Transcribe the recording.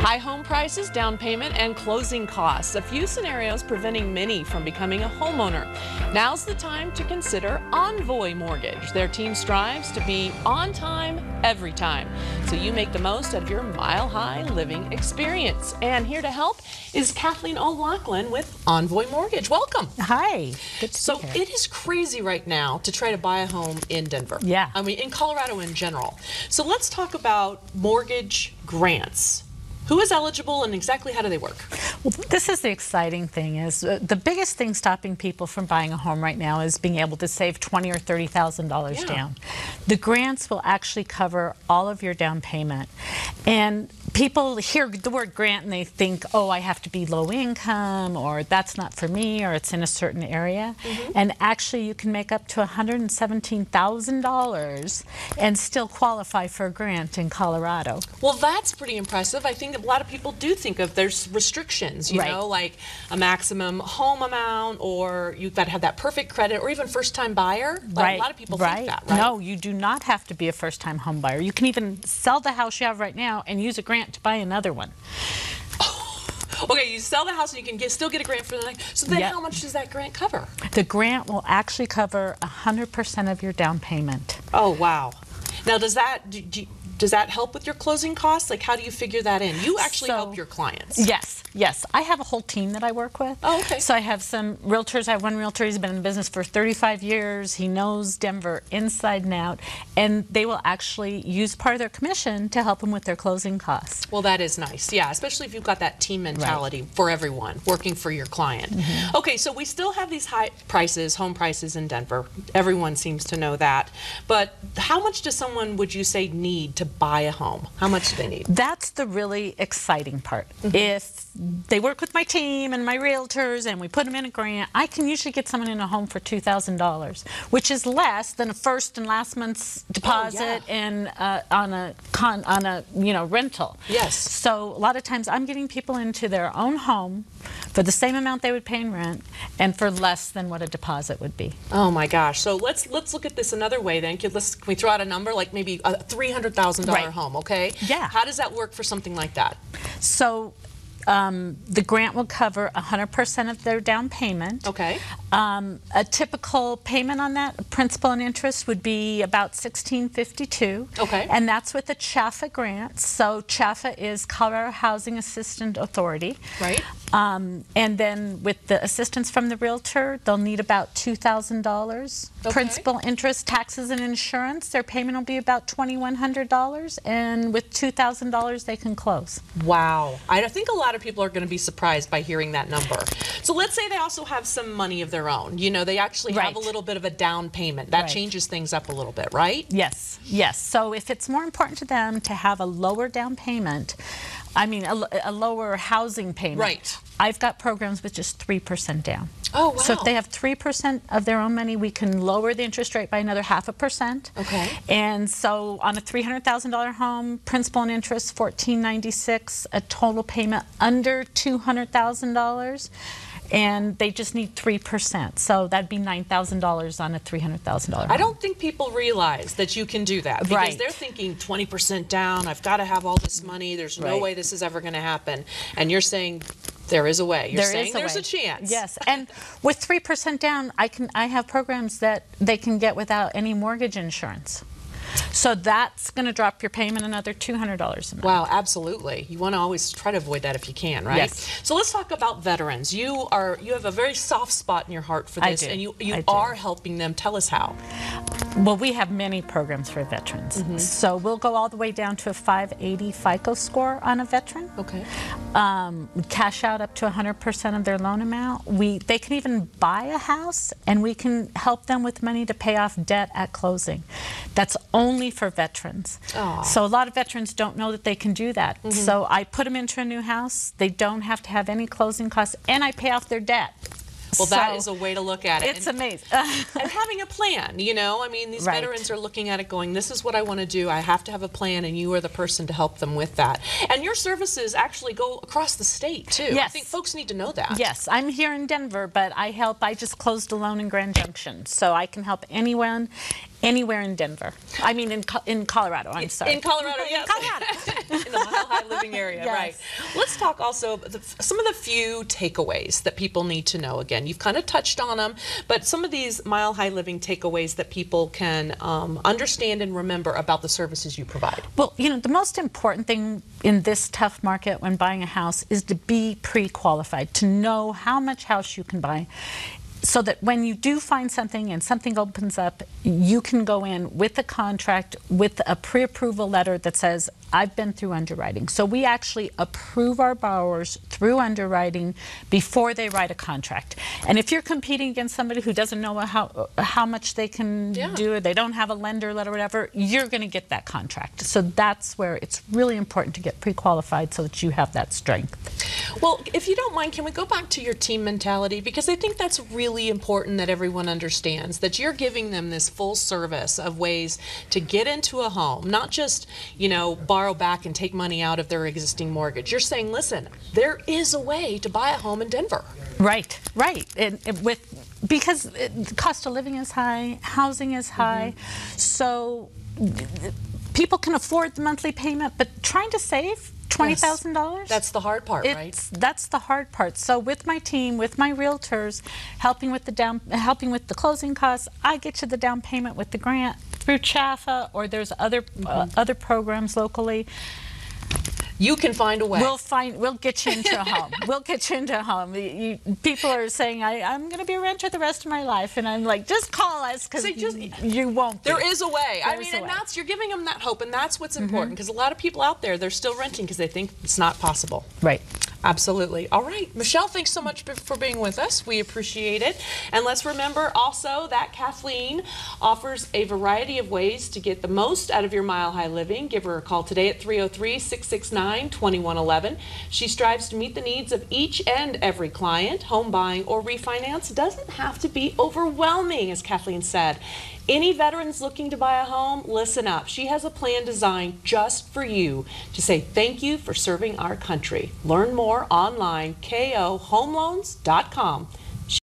High home prices, down payment, and closing costs. A few scenarios preventing many from becoming a homeowner. Now's the time to consider Envoy Mortgage. Their team strives to be on time, every time, so you make the most out of your mile-high living experience. And here to help is Kathleen O'Loughlin with Envoy Mortgage. Welcome. Hi. Good to be here. It is crazy right now to try to buy a home in Denver. Yeah. I mean, in Colorado in general. So let's talk about mortgage grants. Who is eligible and exactly how do they work? Well, this is the exciting thing is the biggest thing stopping people from buying a home right now is being able to save $20,000 or $30,000 down. The grants will actually cover all of your down payment. And people hear the word grant and they think, oh, I have to be low income, or that's not for me, or it's in a certain area. And actually you can make up to $117,000 and still qualify for a grant in Colorado. Well, that's pretty impressive. I think a lot of people do think of there's restrictions, you know, like a maximum home amount, or you've got to have that perfect credit, or even first-time buyer. A lot of people think that, right? No, you do not have to be a first-time home buyer. You can even sell the house you have right now and use a grant to buy another one. Okay, you sell the house and you can still get a grant for the next. So then how much does that grant cover? The grant will actually cover 100% of your down payment. Oh, wow. Now, does that help with your closing costs? Like, how do you figure that in? You actually help your clients. Yes, yes. I have a whole team that I work with. Oh, okay. So I have some realtors. I have one realtor. He's been in business for 35 years. He knows Denver inside and out. And they will actually use part of their commission to help them with their closing costs. Well, that is nice. Yeah, especially if you've got that team mentality for everyone, working for your client. Okay, so we still have these high prices, home prices in Denver. Everyone seems to know that. But how much does someone, would you say, need to buy a home? How much do they need? That's the really exciting part. If they work with my team and my realtors and we put them in a grant, I can usually get someone in a home for $2,000, which is less than a first and last month's deposit and on a rental. Yes. So a lot of times I'm getting people into their own home for the same amount they would pay in rent and for less than what a deposit would be. Oh my gosh. So let's look at this another way then. Can we throw out a number like maybe a $300,000 home, okay? Yeah. How does that work for something like that? So the grant will cover 100% of their down payment. Okay. A typical payment on that, principal and interest, would be about $1,652. Okay. And that's with the CHAFA grant. So CHAFA is Colorado Housing Assistance Authority. Right. And then with the assistance from the realtor, they'll need about $2,000. Okay. Principal, interest, taxes, and insurance, their payment will be about $2,100. And with $2,000, they can close. Wow. I think a lot of people are going to be surprised by hearing that number. So let's say they also have some money of their own. You know, they actually have a little bit of a down payment. That changes things up a little bit, right? Yes, yes. So if it's more important to them to have a lower down payment, I mean a lower housing payment. Right. I've got programs with just 3% down. Oh, wow. So if they have 3% of their own money, we can lower the interest rate by another 0.5%. Okay. And so on a $300,000 home, principal and interest $1,496, a total payment under $200,000. And they just need 3%. So that'd be $9,000 on a $300,000 home. I don't think people realize that you can do that because they're thinking 20% down, I've got to have all this money, there's no way this is ever going to happen. And you're saying there is a way. You're saying there's a chance. Yes, and with 3% down, I have programs that they can get without any mortgage insurance. So that's going to drop your payment another $200 a month. Wow, absolutely. You want to always try to avoid that if you can, right? Yes. So let's talk about veterans. You have a very soft spot in your heart for this, and you are helping them. Tell us how. Well, we have many programs for veterans. So we'll go all the way down to a 580 FICO score on a veteran. Okay. Cash out up to 100% of their loan amount. They can even buy a house, and we can help them with money to pay off debt at closing. That's only for veterans. Aww. So a lot of veterans don't know that they can do that. So I put them into a new house. They don't have to have any closing costs, and I pay off their debt. Well, that is a way to look at it. It's amazing. And having a plan, you know, I mean, these veterans are looking at it going, this is what I want to do. I have to have a plan, and you are the person to help them with that. And your services actually go across the state, too. Yes. I think folks need to know that. Yes, I'm here in Denver, but I just closed a loan in Grand Junction, so I can help anyone anywhere in Denver. I mean, in Colorado, I'm sorry. In Colorado, yes. In Colorado. In the mile-high living area, yes. right. Let's talk also some of the few takeaways that people need to know. Again, you've kind of touched on them, but some of these Mile High Living takeaways that people can understand and remember about the services you provide. Well, you know, the most important thing in this tough market when buying a house is to be pre-qualified, to know how much house you can buy, so that when you do find something and something opens up, you can go in with a contract, with a pre-approval letter that says, I've been through underwriting. So we actually approve our borrowers through underwriting before they write a contract. And if you're competing against somebody who doesn't know how much they can do, or they don't have a lender letter or whatever, you're going to get that contract. So that's where it's really important to get pre-qualified so that you have that strength. Well, if you don't mind, can we go back to your team mentality? Because I think that's really important that everyone understands, that you're giving them this full service of ways to get into a home, not just, you know, borrow back and take money out of their existing mortgage. You're saying, listen, there is a way to buy a home in Denver. Right, right. Because the cost of living is high, housing is high, so people can afford the monthly payment, but trying to save $20,000? That's the hard part, right? That's the hard part. So with my team, with my realtors, helping with the closing costs, I get you the down payment with the grant through CHAFA, or there's other other programs locally. You can find a way. We'll get you into a home. We'll get you into a home. People are saying, I'm going to be a renter the rest of my life, and I'm like, just call us, because you won't be. There is a way. I mean, and that's, you're giving them that hope, and that's what's important, because a lot of people out there, they're still renting because they think it's not possible. Right. Absolutely. All right, Michelle, thanks so much for being with us. We appreciate it. And let's remember also that Kathleen offers a variety of ways to get the most out of your Mile High Living. Give her a call today at 303-669-2111. She strives to meet the needs of each and every client. Home buying or refinance doesn't have to be overwhelming, as Kathleen said. Any veterans looking to buy a home, listen up. She has a plan designed just for you to say thank you for serving our country. Learn more online, kohomeloans.com.